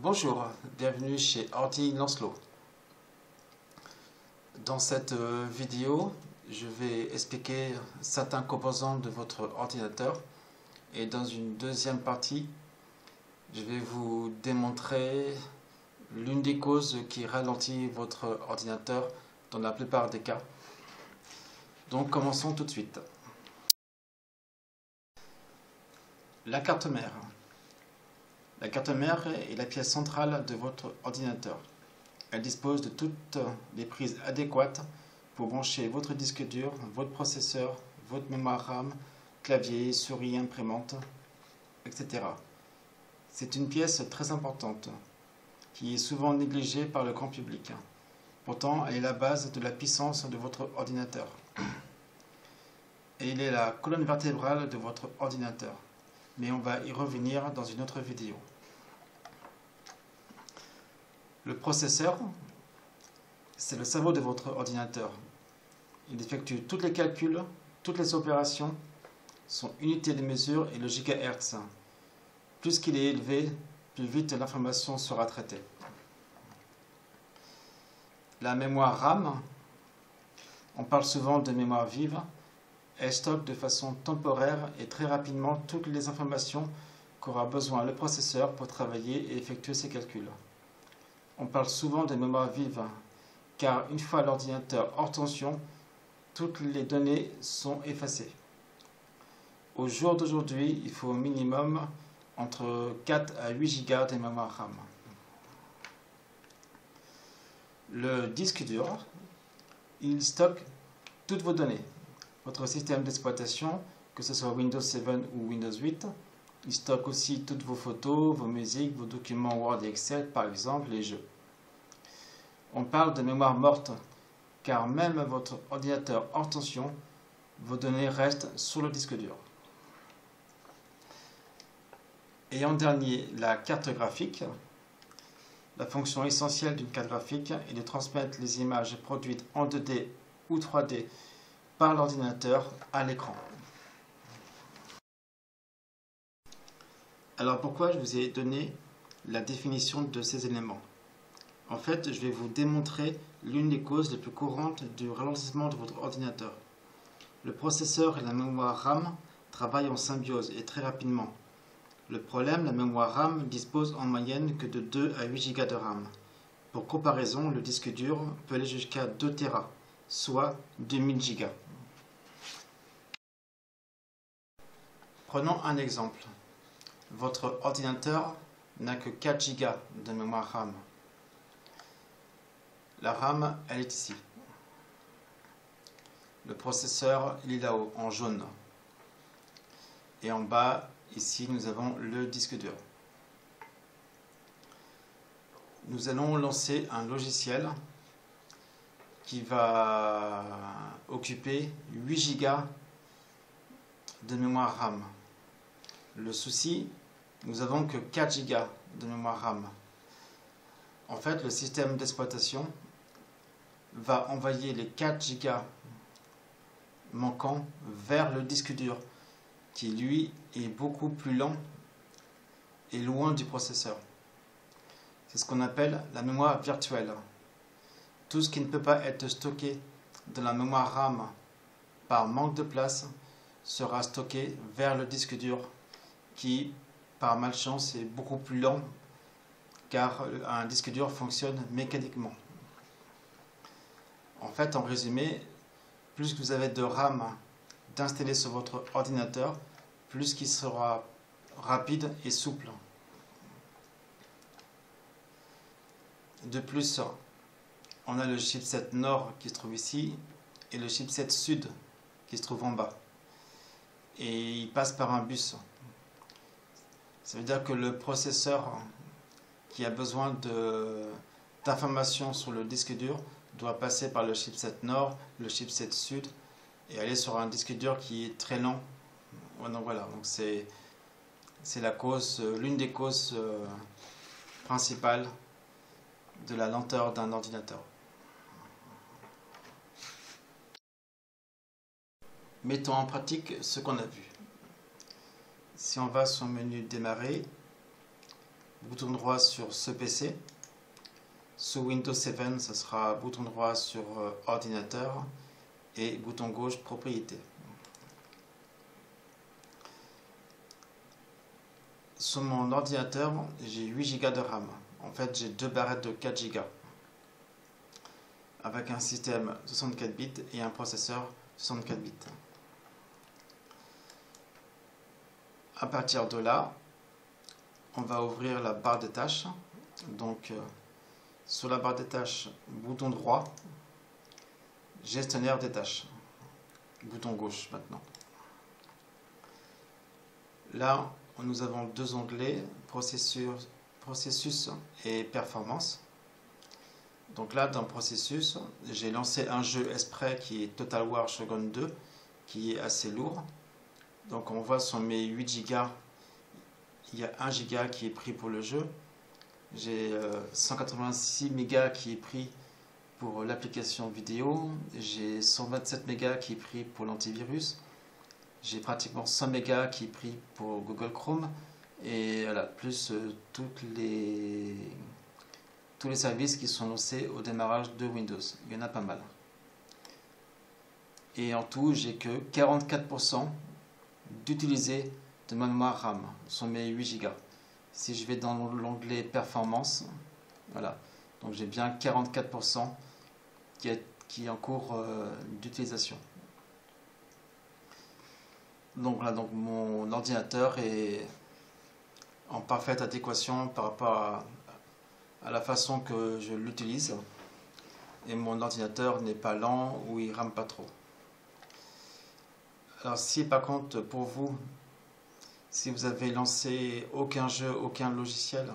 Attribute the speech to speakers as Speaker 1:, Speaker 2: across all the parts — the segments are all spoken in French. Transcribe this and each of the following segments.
Speaker 1: Bonjour, bienvenue chez Ordi Lancelot. Dans cette vidéo, je vais expliquer certains composants de votre ordinateur et dans une deuxième partie, je vais vous démontrer l'une des causes qui ralentit votre ordinateur dans la plupart des cas. Donc commençons tout de suite. La carte mère. La carte mère est la pièce centrale de votre ordinateur. Elle dispose de toutes les prises adéquates pour brancher votre disque dur, votre processeur, votre mémoire RAM, clavier, souris, imprimante, etc. C'est une pièce très importante qui est souvent négligée par le grand public. Pourtant, elle est la base de la puissance de votre ordinateur. Et elle est la colonne vertébrale de votre ordinateur. Mais on va y revenir dans une autre vidéo. Le processeur, c'est le cerveau de votre ordinateur. Il effectue tous les calculs, toutes les opérations. Son unité de mesure est le gigahertz. Plus qu'il est élevé, plus vite l'information sera traitée. La mémoire RAM, on parle souvent de mémoire vive, elle stocke de façon temporaire et très rapidement toutes les informations qu'aura besoin le processeur pour travailler et effectuer ses calculs. On parle souvent de mémoire vive, car une fois l'ordinateur hors tension, toutes les données sont effacées. Au jour d'aujourd'hui, il faut au minimum entre 4 à 8 Go de mémoire RAM. Le disque dur, il stocke toutes vos données. Votre système d'exploitation, que ce soit Windows 7 ou Windows 8, il stocke aussi toutes vos photos, vos musiques, vos documents Word et Excel, par exemple, les jeux. On parle de mémoire morte, car même votre ordinateur hors tension, vos données restent sur le disque dur. Et en dernier, la carte graphique. La fonction essentielle d'une carte graphique est de transmettre les images produites en 2D ou 3D par l'ordinateur à l'écran. Alors pourquoi je vous ai donné la définition de ces éléments? En fait, je vais vous démontrer l'une des causes les plus courantes du ralentissement de votre ordinateur. Le processeur et la mémoire RAM travaillent en symbiose et très rapidement. Le problème, la mémoire RAM dispose en moyenne que de 2 à 8 Go de RAM. Pour comparaison, le disque dur peut aller jusqu'à 2 Tera, soit 2000 Go. Prenons un exemple. Votre ordinateur n'a que 4 Go de mémoire RAM. La RAM, elle est ici. Le processeur, il est là-haut, en jaune. Et en bas, ici, nous avons le disque dur. Nous allons lancer un logiciel qui va occuper 8 Go de mémoire RAM. Le souci, nous n'avons que 4 Go de mémoire RAM. En fait, le système d'exploitation va envoyer les 4 Go manquants vers le disque dur, qui lui est beaucoup plus lent et loin du processeur. C'est ce qu'on appelle la mémoire virtuelle. Tout ce qui ne peut pas être stocké dans la mémoire RAM par manque de place sera stocké vers le disque dur qui, par malchance, est beaucoup plus lent car un disque dur fonctionne mécaniquement. En fait, en résumé, plus vous avez de RAM d'installer sur votre ordinateur, plus qu'il sera rapide et souple. De plus, on a le chipset Nord qui se trouve ici et le chipset Sud qui se trouve en bas. Et il passe par un bus. Ça veut dire que le processeur qui a besoin d'informations sur le disque dur doit passer par le chipset Nord, le chipset Sud et aller sur un disque dur qui est très lent. Donc voilà, donc c'est la cause, l'une des causes principales de la lenteur d'un ordinateur. Mettons en pratique ce qu'on a vu. Si on va sur le menu démarrer, bouton droit sur ce PC. Sous Windows 7, ce sera bouton droit sur ordinateur et bouton gauche propriété. Sur mon ordinateur, j'ai 8 Go de RAM. En fait, j'ai deux barrettes de 4 Go avec un système 64 bits et un processeur 64 bits. À partir de là, on va ouvrir la barre des tâches. Donc, sur la barre des tâches, bouton droit, gestionnaire des tâches. Bouton gauche maintenant. Là, nous avons deux onglets, processus et performance. Donc là, dans processus, j'ai lancé un jeu exprès qui est Total War Shogun 2, qui est assez lourd. Donc on voit sur mes 8 Go, il y a 1 Go qui est pris pour le jeu. J'ai 186 mégas qui est pris pour l'application vidéo. J'ai 127 mégas qui est pris pour l'antivirus. J'ai pratiquement 100 mégas qui est pris pour Google Chrome. Et voilà, plus tous les services qui sont lancés au démarrage de Windows. Il y en a pas mal. Et en tout, j'ai que 44% d'utiliser de ma mémoire RAM sur mes 8 Go. Si je vais dans l'onglet performance, voilà, donc j'ai bien 44% qui est en cours d'utilisation. Donc là, donc mon ordinateur est en parfaite adéquation par rapport à la façon que je l'utilise, et mon ordinateur n'est pas lent ou il rame pas trop. Alors si par contre pour vous, si vous avez lancé aucun jeu, aucun logiciel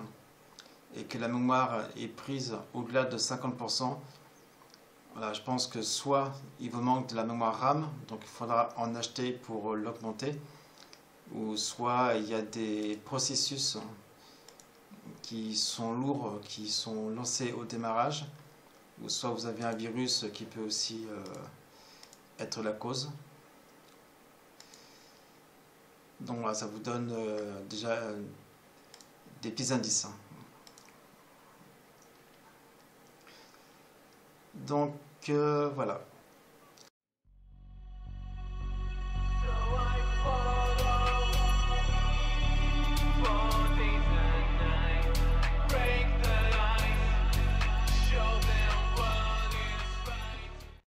Speaker 1: et que la mémoire est prise au-delà de 50%, voilà, je pense que soit il vous manque de la mémoire RAM, donc il faudra en acheter pour l'augmenter, ou soit il y a des processus qui sont lourds, qui sont lancés au démarrage, ou soit vous avez un virus qui peut aussi être la cause. Donc là, ça vous donne déjà des petits indices. Donc voilà.